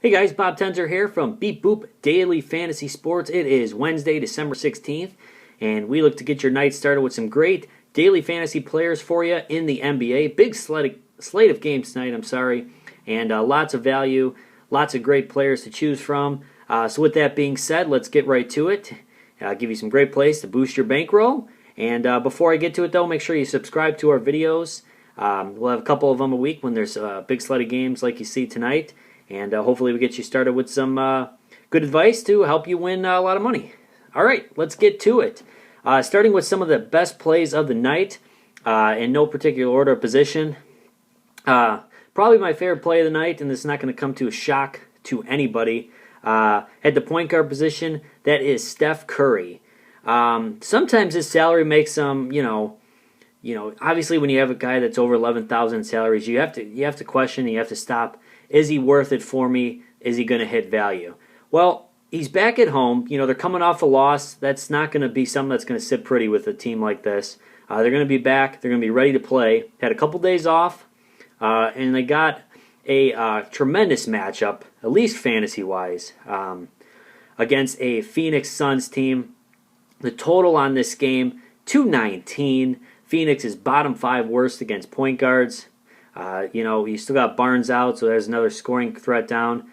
Hey guys, Bob Tenzer here from Beep Boop Daily Fantasy Sports. It is Wednesday, December 16th, and we look to get your night started with some great daily fantasy players for you in the NBA. Big slate of games tonight, and lots of value, lots of great players to choose from. So with that being said, let's get right to it. I'll give you some great plays to boost your bankroll. And before I get to it though, make sure you subscribe to our videos. We'll have a couple of them a week when there's a big slate of games like you see tonight. And hopefully we get you started with some good advice to help you win a lot of money. All right, let's get to it. Starting with some of the best plays of the night in no particular order of position. Probably my favorite play of the night, and this is not going to come to a shock to anybody. At the point guard position, that is Steph Curry. Sometimes his salary makes him, obviously when you have a guy that's over 11,000 salaries, you have to question and you have to stop. Is he worth it for me? Is he going to hit value? Well, he's back at home. They're coming off a loss. That's not going to be something that's going to sit pretty with a team like this. They're going to be back. They're going to be ready to play. Had a couple days off, and they got a tremendous matchup, at least fantasy-wise, against a Phoenix Suns team. The total on this game, 219. Phoenix is bottom 5 worst against point guards. You still got Barnes out, so there's another scoring threat down.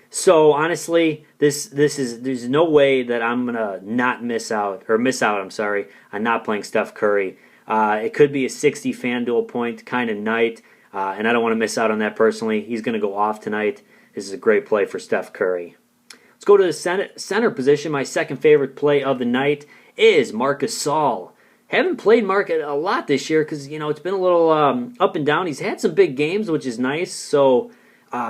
So honestly, there's no way that I'm gonna miss out on not playing Steph Curry. It could be a 60 FanDuel point kind of night, and I don't want to miss out on that personally. He's gonna go off tonight. This is a great play for Steph Curry. Let's go to the center position. My second favorite play of the night is Marc Gasol. Haven't played Marc a lot this year because, it's been a little up and down. He's had some big games, which is nice. So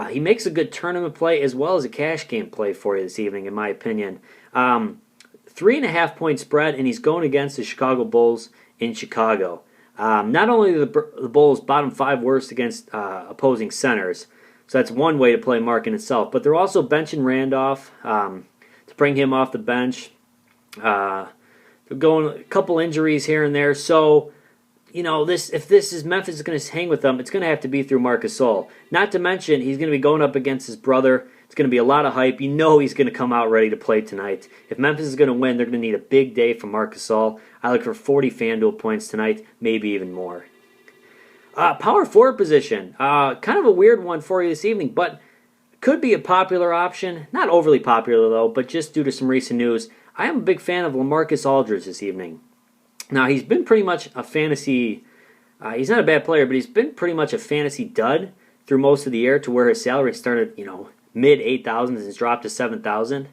he makes a good tournament play as well as a cash game play for you this evening, in my opinion. 3.5 point spread, and he's going against the Chicago Bulls in Chicago. Not only are the Bulls bottom 5 worst against opposing centers, so that's one way to play Marc in itself, but they're also benching Randolph to bring him off the bench. They're going a couple injuries here and there, so if Memphis is going to hang with them, it's going to have to be through Marc Gasol. Not to mention he's going to be going up against his brother. It's going to be a lot of hype. He's going to come out ready to play tonight. If Memphis is going to win, they're going to need a big day from Marc Gasol. I look for 40 FanDuel points tonight, maybe even more. Power forward position, kind of a weird one for you this evening, but could be a popular option. Not overly popular though, but just due to some recent news. I am a big fan of LaMarcus Aldridge this evening. Now, he's been pretty much a fantasy... he's not a bad player, but he's been pretty much a fantasy dud through most of the year to where his salary started, mid 8,000s and has dropped to 7,000.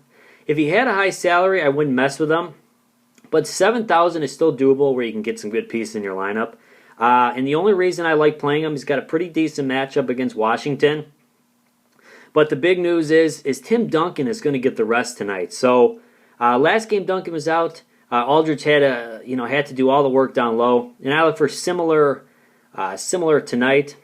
If he had a high salary, I wouldn't mess with him. But 7,000 is still doable where you can get some good pieces in your lineup. And the only reason I like playing him, he's got a pretty decent matchup against Washington. But the big news is Tim Duncan is going to get the rest tonight. So... last game Duncan was out. Aldridge had to do all the work down low, and I look for similar tonight.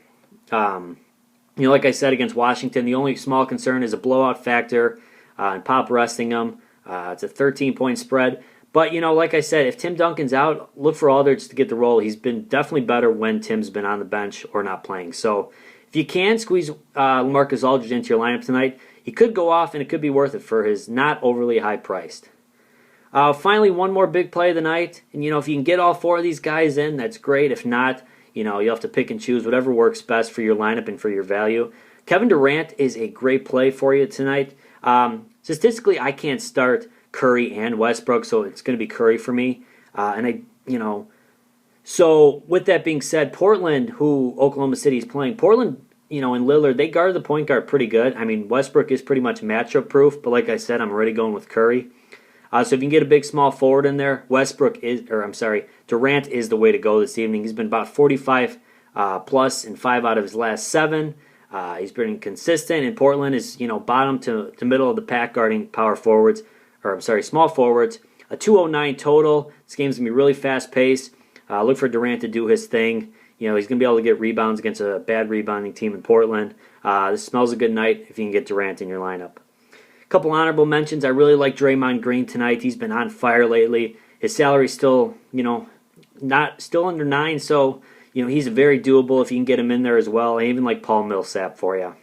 Like I said against Washington, the only small concern is a blowout factor and Pop resting him. It's a 13-point spread, but like I said, if Tim Duncan's out, look for Aldridge to get the role. He's been definitely better when Tim's been on the bench or not playing. So if you can squeeze Marcus Aldridge into your lineup tonight, he could go off, and it could be worth it for his not overly high priced. Finally, one more big play of the night. And, if you can get all 4 of these guys in, that's great. If not, you'll have to pick and choose whatever works best for your lineup and for your value. Kevin Durant is a great play for you tonight. Statistically, I can't start Curry and Westbrook, so it's going to be Curry for me. So with that being said, Portland, who Oklahoma City is playing, Portland, and Lillard, they guard the point guard pretty good. I mean, Westbrook is pretty much matchup proof, but like I said, I'm already going with Curry. So if you can get a big small forward in there, Durant is the way to go this evening. He's been about 45 plus in 5 out of his last 7. He's been consistent, and Portland is bottom to middle of the pack guarding small forwards. A 209 total. This game's gonna be really fast paced. Look for Durant to do his thing. He's going to be able to get rebounds against a bad rebounding team in Portland. This smells a good night if you can get Durant in your lineup. A couple honorable mentions. I really like Draymond Green tonight. He's been on fire lately. His salary's still, still under 9, so, he's very doable if you can get him in there as well. I even like Paul Millsap for you.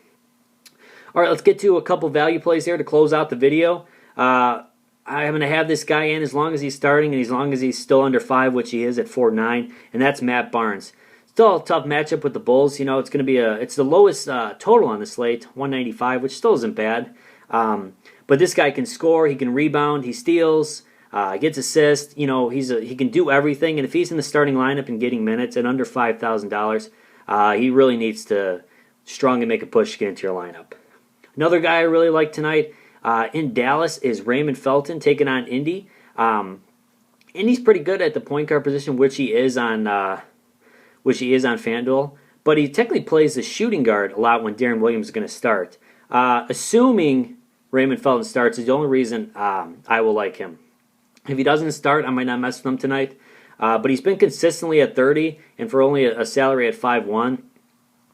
All right, let's get to a couple value plays here to close out the video. I'm going to have this guy in as long as he's starting and as long as he's still under 5, which he is at 4.9, and that's Matt Barnes. Still a tough matchup with the Bulls. You know, it's going to be it's the lowest total on the slate, 195, which still isn't bad. But this guy can score, he can rebound, he steals, gets assists. You know, he can do everything. And if he's in the starting lineup and getting minutes at under $5,000, he really needs to strongly make a push to get into your lineup. Another guy I really like tonight in Dallas is Raymond Felton taking on Indy. Indy's pretty good at the point guard position, which he is on FanDuel. But he technically plays the shooting guard a lot when Darren Williams is going to start. Assuming Raymond Felton starts is the only reason I will like him. If he doesn't start, I might not mess with him tonight. But he's been consistently at 30, and for only a salary at 5.1,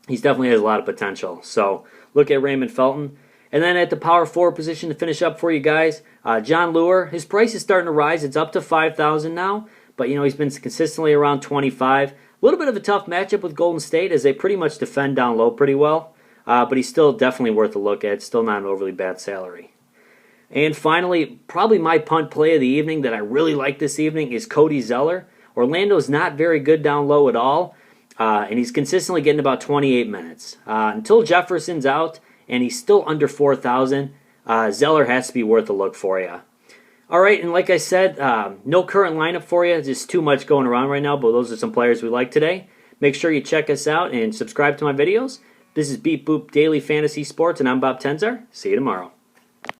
he definitely has a lot of potential. So look at Raymond Felton. And then at the power forward position to finish up for you guys, Jon Leuer. His price is starting to rise. It's up to $5,000 now, but you know he's been consistently around 25. A little bit of a tough matchup with Golden State as they pretty much defend down low pretty well, but he's still definitely worth a look at. Still not an overly bad salary. And finally, probably my punt play of the evening that I really like this evening is Cody Zeller. Orlando's not very good down low at all, and he's consistently getting about 28 minutes. Until Jefferson's out, and he's still under 4,000, Zeller has to be worth a look for you. All right, and like I said, no current lineup for you. Just too much going around right now, but those are some players we like today. Make sure you check us out and subscribe to my videos. This is Beep Boop Daily Fantasy Sports, and I'm Bob Tenzar. See you tomorrow.